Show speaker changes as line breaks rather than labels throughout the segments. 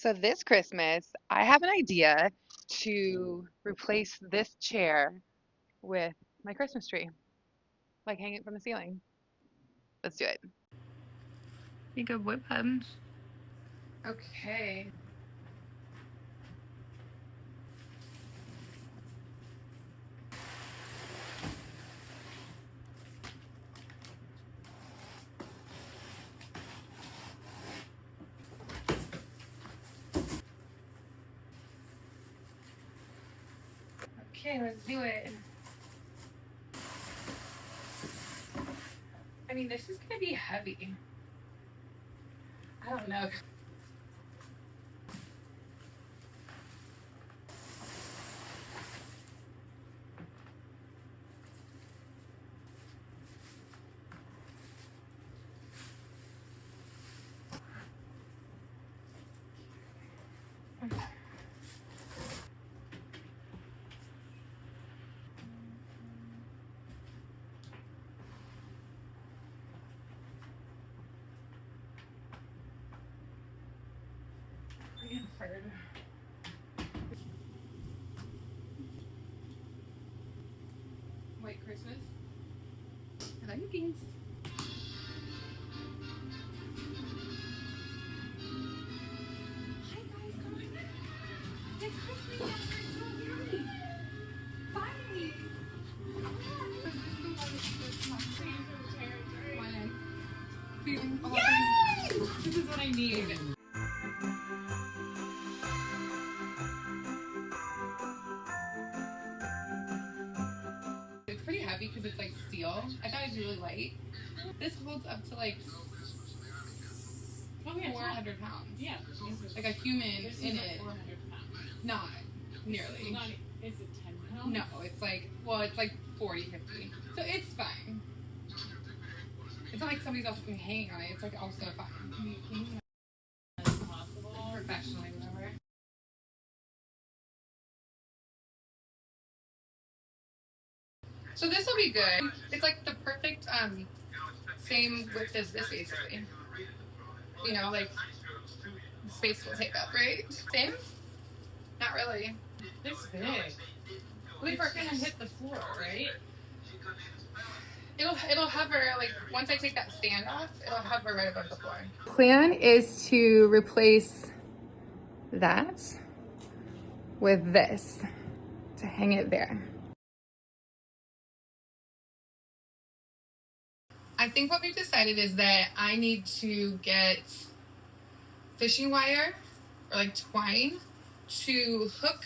So this Christmas, I have an idea to replace this chair with my Christmas tree, like hang it from the ceiling. Let's do it. You go whip them. Okay. Okay, let's do it. I mean, this is gonna be heavy. I don't know. White Christmas. I like beans. Hi guys, come on. It's Christmas. Finally. Yay! This is what I need. It's pretty heavy because it's like steel. I thought it was really light. This holds up to like 400 pounds. Yeah. Like a human in it. 400 pounds. Not nearly. Not, is it 10 pounds? No, it's like, well, it's like 40, 50. So it's fine. It's not like somebody's else can hang on it. It's like also fine. As possible. Professionally, whatever. So this will be good. It's like the perfect same width as this basically. You know, like the space will take up, right? Same? Not really.
This big.
We're gonna hit the floor, right? It'll hover, like once I take that stand off, it'll hover right above the floor. Plan is to replace that with this to hang it there. I think what we've decided is that I need to get fishing wire or like twine to hook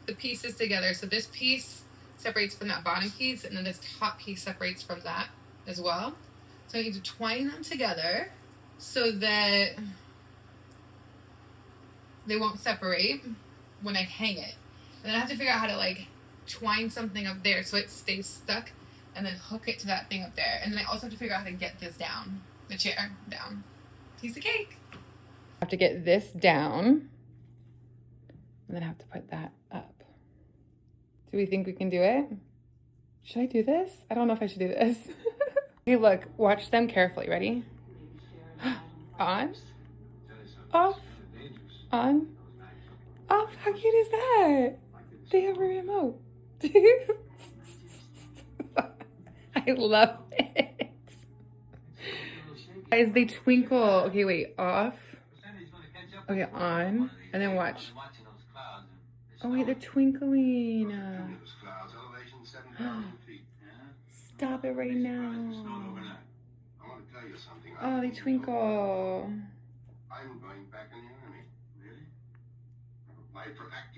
the pieces together. So this piece separates from that bottom piece and then this top piece separates from that as well. So I need to twine them together so that they won't separate when I hang it. And then I have to figure out how to like twine something up there so it stays stuck and then hook it to that thing up there. And then I also have to figure out how to get this down, the chair down. Piece of cake. I have to get this down and then I have to put that up. Do we think we can do it? Should I do this? I don't know if I should do this. Okay, look, watch them carefully. Ready? On, off, on, off. How cute is that? They have a remote. I love it. Guys, they twinkle. Okay, wait, off. Okay, on, and then watch. Oh wait, they're twinkling. Stop it right now. Oh, they twinkle.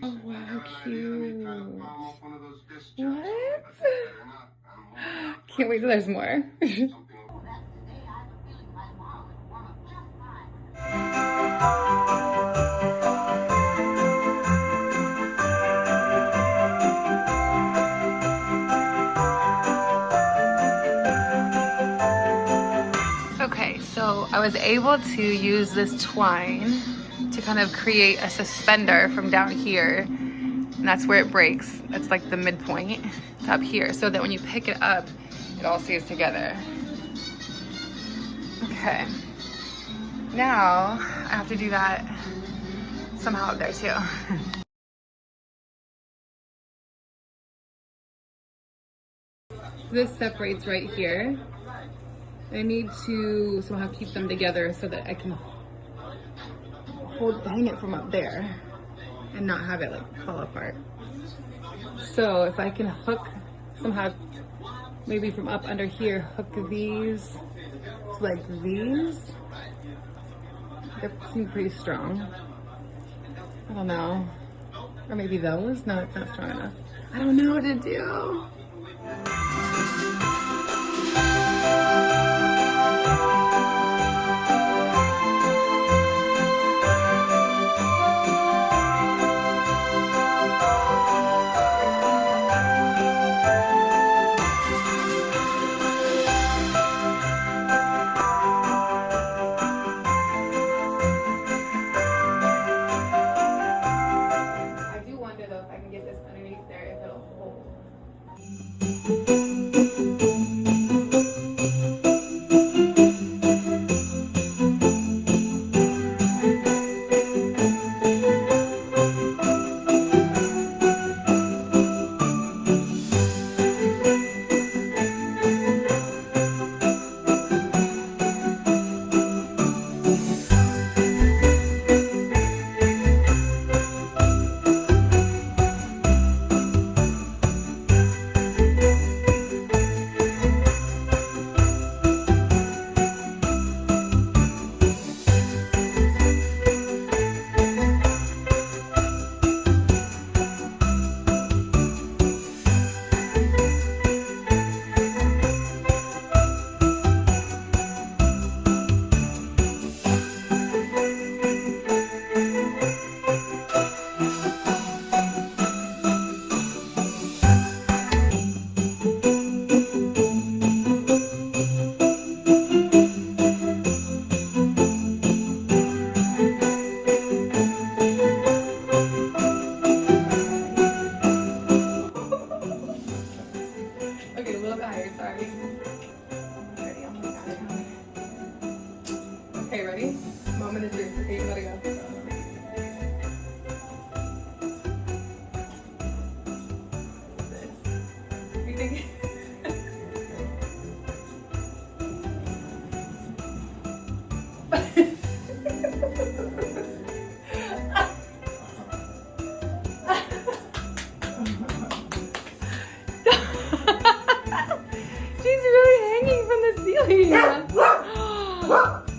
Oh wow, how cute. What? Can't wait till there's more. Okay, so I was able to use this twine to kind of create a suspender from down here, and that's where it breaks. That's like the midpoint. It's up here, so that when you pick it up, it all stays together. Okay, now I have to do that somehow up there too. This separates right here. I need to somehow keep them together so that I can hang it from up there and not have it like fall apart. So if I can hook somehow, maybe from up under here, hook these like these. They seem pretty strong. I don't know. Or maybe those? No, it's not strong enough. I don't know what to do.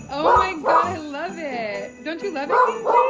Oh my god, I love it. Don't you love it?